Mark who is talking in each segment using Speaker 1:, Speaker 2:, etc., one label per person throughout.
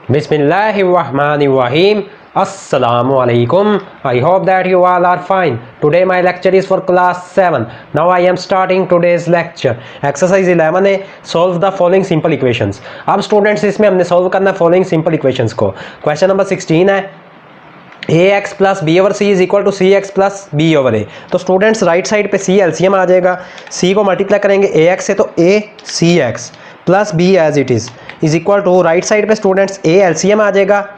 Speaker 1: Bismillahirrahmanirrahim. Assalamu alaikum. I hope that you all are fine. Today my lecture is for class 7. Now I am starting today's lecture. Exercise 11 है solve the following simple equations. अब students इसमें हमने solve करना following simple equations को. Question number 16 है ax plus b over c is equal to c x plus b over a. तो students right side पे सी LCM आ जाएगा. सी को मल्टीप्लाई करेंगे ए एक्स से तो a C x plus b as it is equal to right side पे students a LCM आ जाएगा.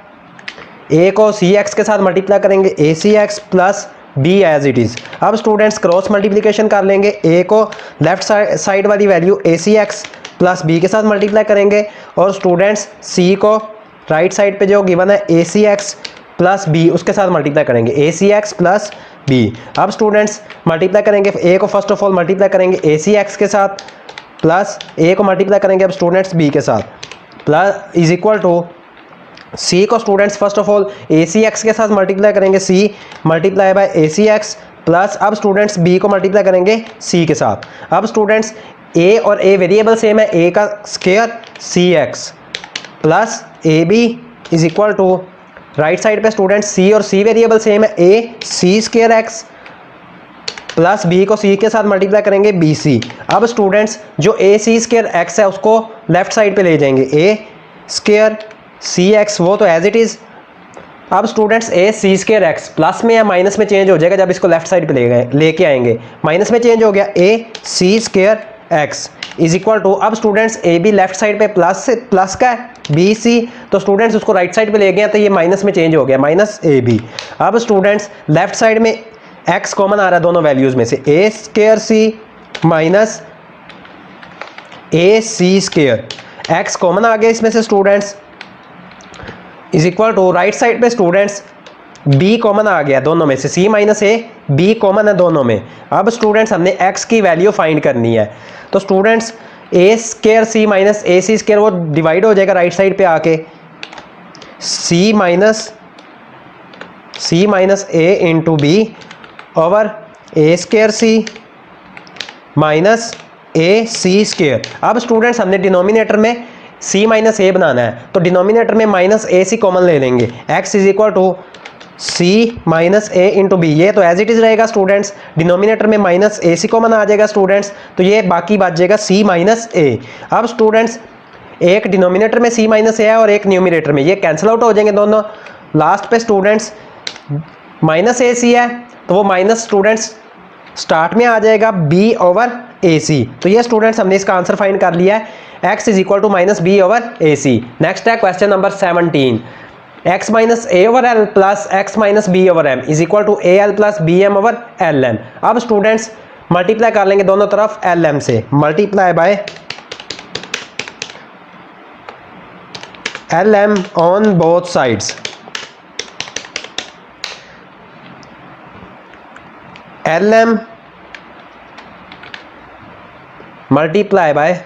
Speaker 1: ए को सी एक्स के साथ मल्टीप्लाई करेंगे a C x plus b as it is. अब स्टूडेंट्स क्रॉस मल्टीप्लिकेशन कर लेंगे. ए को लेफ्ट साइड वाली value a C x plus b के साथ मल्टीप्लाई करेंगे और स्टूडेंट्स सी को राइट साइड पे जो गिवन है A C x plus B उसके साथ मल्टीप्लाई करेंगे a C x plus b. अब स्टूडेंट्स मल्टीप्लाई करेंगे ए को फर्स्ट ऑफ ऑल मल्टीप्लाई करेंगे ए सी एक्स के साथ प्लस ए को मल्टीप्लाई करेंगे अब स्टूडेंट्स बी के साथ plus is equal to C को students first of all A C x के साथ मल्टीप्लाई करेंगे C multiply by A C x plus अब स्टूडेंट्स बी को मल्टीप्लाई करेंगे सी के साथ. अब स्टूडेंट्स ए और ए वेरिएबल सेम है. ए का square C x plus A B is equal to right side पे स्टूडेंट्स सी और सी वेरिएबल सेम है. A C square X plus B को सी के साथ मल्टीप्लाई करेंगे बी सी. अब स्टूडेंट्स जो ए सी स्क्वायर एक्स है उसको लेफ्ट साइड पे ले जाएंगे. ए स्क्वायर सी एक्स वो तो एज इट इज़. अब स्टूडेंट्स ए सी स्क्वायर एक्स प्लस में या माइनस में चेंज हो जाएगा जब इसको लेफ्ट साइड पे लेके आएंगे. माइनस में चेंज हो गया. A C square x is equal to अब students a b left side पे प्लस का है बी सी तो स्टूडेंट्स उसको राइट साइड पे ले गए तो ये माइनस में चेंज हो गया माइनस ए बी. अब स्टूडेंट्स लेफ्ट साइड में एक्स कॉमन आ रहा है दोनों वैल्यूज में से. A square C minus A C square X common आ गया इसमें से students is equal to right side पे स्टूडेंट्स बी कॉमन आ गया दोनों में से. C minus A B common है दोनों में. अब स्टूडेंट्स हमने एक्स की वैल्यू फाइंड करनी है तो students A square C minus A C square वो डिवाइड हो जाएगा राइट साइड पे आके. सी minus A into B over A square C minus A C square. अब स्टूडेंट्स हमने डिनोमिनेटर में सी माइनस ए बनाना है तो डिनोमिनेटर में माइनस ए सी कॉमन ले लेंगे. X is equal to C minus A into B. ये तो एज इट इज़ रहेगा स्टूडेंट्स. डिनोमिनेटर में माइनस ए सी कॉमन आ जाएगा स्टूडेंट्स तो ये बाकी बच जाएगा सी माइनस ए. अब स्टूडेंट्स एक डिनोमिनेटर में सी माइनस ए है और एक न्यूमिनेटर में, ये कैंसिल आउट हो जाएंगे दोनों. लास्ट पे स्टूडेंट्स माइनस ए सी है तो वो माइनस स्टूडेंट्स स्टार्ट में आ जाएगा बी ओवर ए सी. तो ये स्टूडेंट्स हमने इसका आंसर फाइंड कर लिया है. X is equal to minus B over a c. Next है question number 17. X minus A over L plus x minus B over M is equal to A L plus B M over L M. अब students multiply कर लेंगे दोनों तरफ l m से. Multiply by l m on both sides. L m multiply by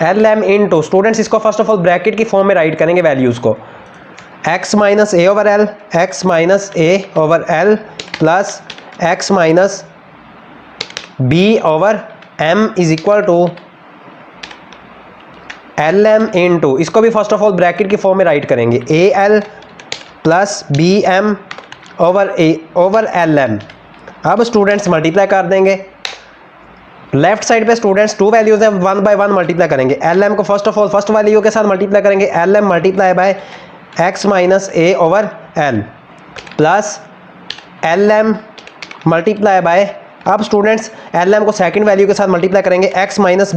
Speaker 1: l M into students इसको first of all bracket की form में write करेंगे वैल्यूज़ को. X minus A over L X minus A over L plus x minus B over M is equal to L M into इसको भी first of all bracket की form में write करेंगे. A L plus B M over L M. अब students multiply कर देंगे. Left side पे students two values हैं वन बाय वन मल्टीप्लाई करेंगे. एल एम को first of all first value के साथ मल्टीप्लाई करेंगे. L m multiply by x minus A over L plus l m multiply by अब students l M को second value के साथ multiply करेंगे x minus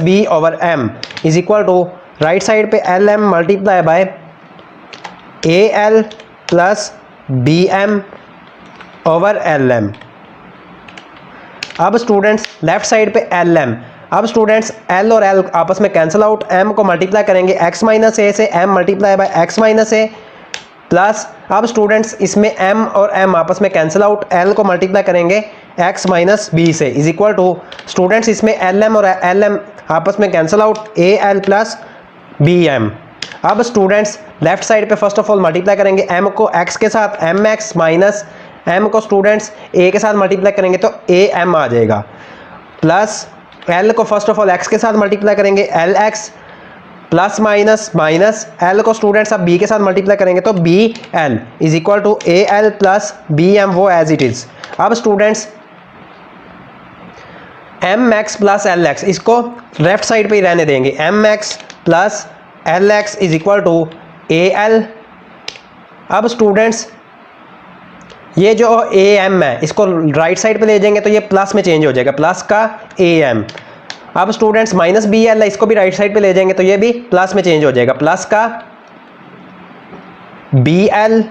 Speaker 1: B over M is equal to right side पे l m multiply by a L plus B M over L M. अब students left side पे l M. अब students l और l आपस में cancel out. M को multiply करेंगे x minus A से. M multiply by x minus A plus अब स्टूडेंट्स इसमें एम और एम आपस में कैंसिल आउट. एल को मल्टीप्लाई करेंगे एक्स माइनस बी से इज इक्वल टू स्टूडेंट्स इसमें एल एम और एल एम आपस में cancel out. A L plus B M. अब स्टूडेंट्स लेफ्ट साइड पे फर्स्ट ऑफ ऑल मल्टीप्लाई करेंगे एम को एक्स के साथ एम एक्स माइनस एम को स्टूडेंट्स ए के साथ मल्टीप्लाई करेंगे तो ए एम आ जाएगा प्लस एल को फर्स्ट ऑफ ऑल एक्स के साथ मल्टीप्लाई करेंगे, L x plus minus minus L को स्टूडेंट्स अब बी के साथ मल्टीप्लाई करेंगे तो B L is equal to A L plus B M, वो एज इट इज। अब students M X plus L X इसको लेफ्ट साइड पे ही रहने देंगे, M X plus L X is equal to A L. अब students ये जो ए एम है इसको राइट साइड पे ले जाएंगे तो ये प्लस में चेंज हो जाएगा, प्लस का ए एम। अब स्टूडेंट्स माइनस बी एल है, इसको भी राइट साइड पे ले जाएंगे तो ये भी प्लस में चेंज हो जाएगा, प्लस का b l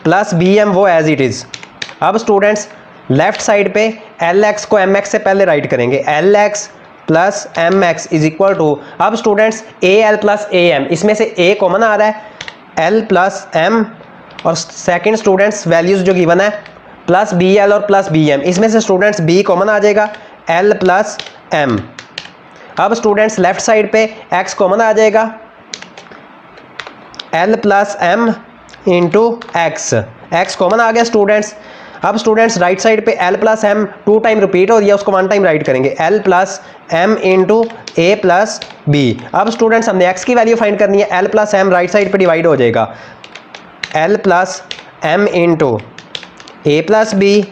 Speaker 1: plus B M, वो एज इट इज। अब स्टूडेंट्स लेफ्ट साइड पे एल एक्स को एम एक्स से पहले राइट करेंगे, L x plus m x is equal to, अब students a L plus a m, इसमें से ए कॉमन आ रहा है, एल प्लस एम, और सेकंड स्टूडेंट्स वैल्यूज जो गिवन है प्लस बी एल और प्लस बी एम, इसमें से स्टूडेंट्स बी कॉमन आ जाएगा, एल प्लस एम। अब स्टूडेंट्स लेफ्ट साइड पे एक्स कॉमन आ जाएगा, l plus M into x, x common आ गया स्टूडेंट्स। अब स्टूडेंट्स राइट साइड पे l plus m 2 time repeat हो रही है, उसको 1 टाइम राइट करेंगे, एल प्लस एम इंटू ए प्लस बी। अब स्टूडेंट्स हमने एक्स की वैल्यू फाइंड करनी है, l plus m right side पे डिवाइड हो जाएगा, l plus M into A plus B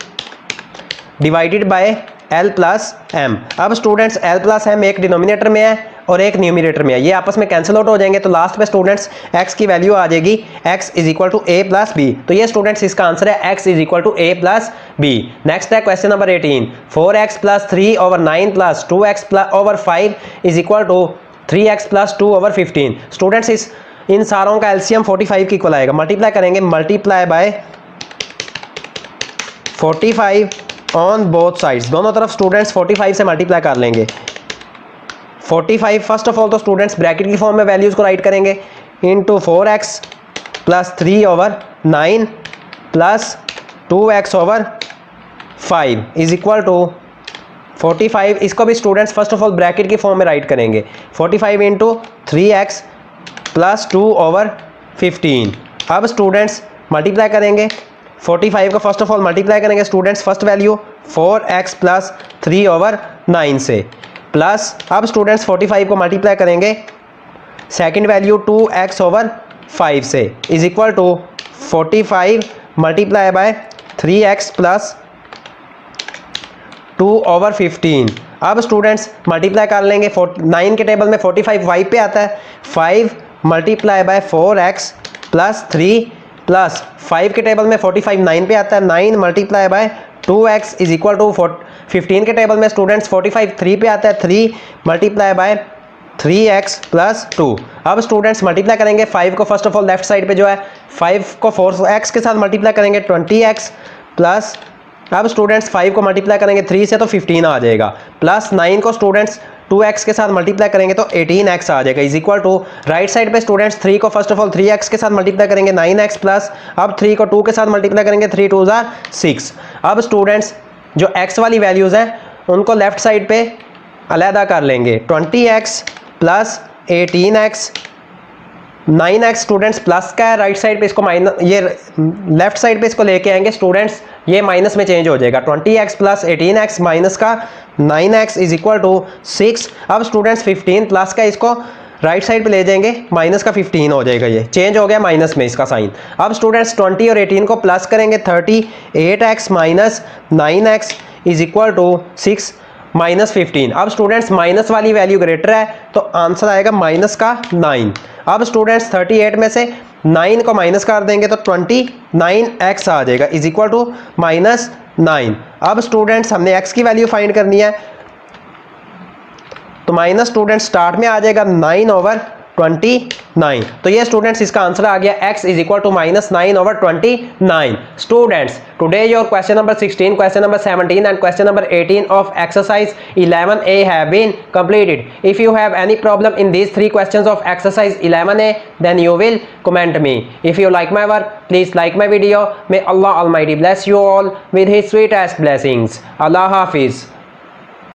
Speaker 1: divided by L plus M. अब स्टूडेंट्स एल प्लस एम एक डिनोमिनेटर में है और एक न्यूमिनेटर में है, ये आपस में कैंसिल आउट हो जाएंगे, तो लास्ट पे स्टूडेंट्स एक्स की वैल्यू आ जाएगी x is equal to a plus b. तो ये स्टूडेंट्स इसका आंसर है x is equal to a plus b. Next है question number 18, 4x plus 3 over 9 plus 2x over 5 is equal to 3x plus 2 over 15। Students इन सारों का LCM 45 की इक्वल आएगा, मल्टीप्लाई करेंगे, multiply by 45 on both sides, दोनों तरफ स्टूडेंट्स 45 से मल्टीप्लाई कर लेंगे। 45 फर्स्ट ऑफ ऑल तो स्टूडेंट्स ब्रैकेट की फॉर्म में वैल्यूज को राइट करेंगे, into 4x plus 3 over 9 plus 2x over 5 is equal to 45, इसको भी students first of all bracket की फॉर्म में राइट करेंगे, 45 इंटू 3x प्लस 2 ओवर 15। अब स्टूडेंट्स मल्टीप्लाई करेंगे, 45 को फर्स्ट ऑफ ऑल मल्टीप्लाई करेंगे students first value 4x plus 3 over 9 से, प्लस अब स्टूडेंट्स 45 को मल्टीप्लाई करेंगे सेकंड वैल्यू 2x ओवर 5 से, is equal to 45 multiply by 3x plus 2 over 15। अब स्टूडेंट्स मल्टीप्लाई कर लेंगे, 9 के टेबल में 45 y पे आता है, 5 multiply by 4x plus 3 plus 5 के टेबल में 45 9 पे आता है, 9 multiply by 2x is equal to 15 के टेबल में स्टूडेंट्स 45 3 पे आता है, 3 मल्टीप्लाई बाय 3x प्लस 2। अब स्टूडेंट्स मल्टीप्लाई करेंगे 5 को first of all left side पे जो है 5 को 4x के साथ मल्टीप्लाई करेंगे 20x प्लस, अब स्टूडेंट्स 5 को मल्टीप्लाई करेंगे 3 से तो 15 आ जाएगा, प्लस 9 को स्टूडेंट्स 2x के साथ मल्टीप्लाई करेंगे तो 18x आ जाएगा, is equal to right side पे स्टूडेंट्स 3 को फर्स्ट ऑफ ऑल 3x के साथ मल्टीप्लाई करेंगे 9x प्लस, अब 3 को 2 के साथ मल्टीप्लाई करेंगे 3 2 जार 6। अब स्टूडेंट्स जो x वाली वैल्यूज़ हैं उनको लेफ्ट साइड पे अलहदा कर लेंगे, 20x plus 18x, 9x students plus का है, राइट साइड पे इसको माइनस, ये लेफ्ट साइड पे इसको लेके आएंगे स्टूडेंट्स, ये माइनस में चेंज हो जाएगा, 20x प्लस 18x माइनस का 9x इज इक्वल टू 6। अब स्टूडेंट्स 15 प्लस का इसको राइट साइड पे ले जाएंगे, माइनस का 15 हो जाएगा, ये चेंज हो गया माइनस में इसका साइन। अब स्टूडेंट्स 20 और 18 को प्लस करेंगे, 38x minus 9x is equal to 6 minus 15। अब स्टूडेंट्स माइनस वाली वैल्यू ग्रेटर है तो आंसर आएगा माइनस का 9। अब स्टूडेंट्स 38 में से 9 को माइनस कर देंगे तो 29x आ जाएगा, इज इक्वल टू माइनस 9। अब स्टूडेंट्स हमने x की वैल्यू फाइंड करनी है, तो माइनस स्टूडेंट स्टार्ट में आ जाएगा 9 ओवर 29। तो ये स्टूडेंट्स इसका आंसर आ गया x is equal to minus 9 over 29। Students today your question number 16, question number 17 and question number 18 of exercise 11a have been completed. If you have any problem in these 3 questions of exercise 11a, then you will comment me. If you like my work, please like my video. May Allah Almighty bless you all with his sweetest blessings. Allah Hafiz.